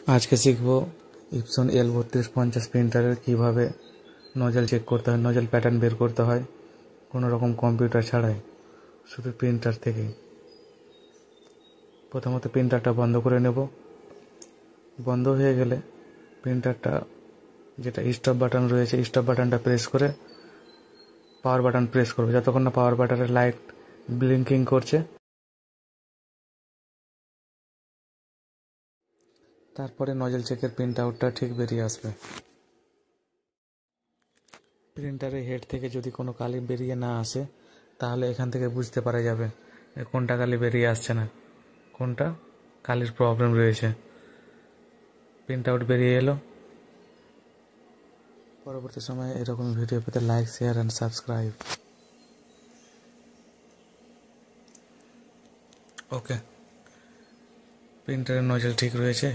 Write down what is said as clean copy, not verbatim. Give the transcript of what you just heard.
আজকে শিখব Epson L3250 প্রিন্টারের কিভাবে নজল চেক করতে হয়, নজল প্যাটার্ন বের করতে হয় কোনো রকম কম্পিউটার ছাড়াই, শুধু প্রিন্টার থেকেই। প্রথমত প্রিন্টারটা বন্ধ করে নেব। বন্ধ হয়ে গেলে প্রিন্টারটা যেটা স্টপ বাটন রয়েছে, স্টপ বাটনটা প্রেস করে পাওয়ার বাটন প্রেস করবে যতক্ষণ না পাওয়ার বাটনের লাইট ব্লিঙ্কিং করছে। তারপরে নজল চেকের প্রিন্ট আউটটা ঠিক বেরিয়ে আসবে। প্রিন্টারের হেড থেকে যদি কোনো কালি বেরিয়ে না আসে তাহলে এখান থেকে বুঝতে পারা যাবে কোনটা কালি বেরিয়ে আসছে না, কোনটা কালির প্রবলেম রয়েছে। প্রিন্ট আউট বেরিয়ে এলো। পরবর্তী সময়ে এরকম ভিডিও পেতে like, share and subscribe. Okay, প্রিন্টারের নজল ঠিক রয়েছে।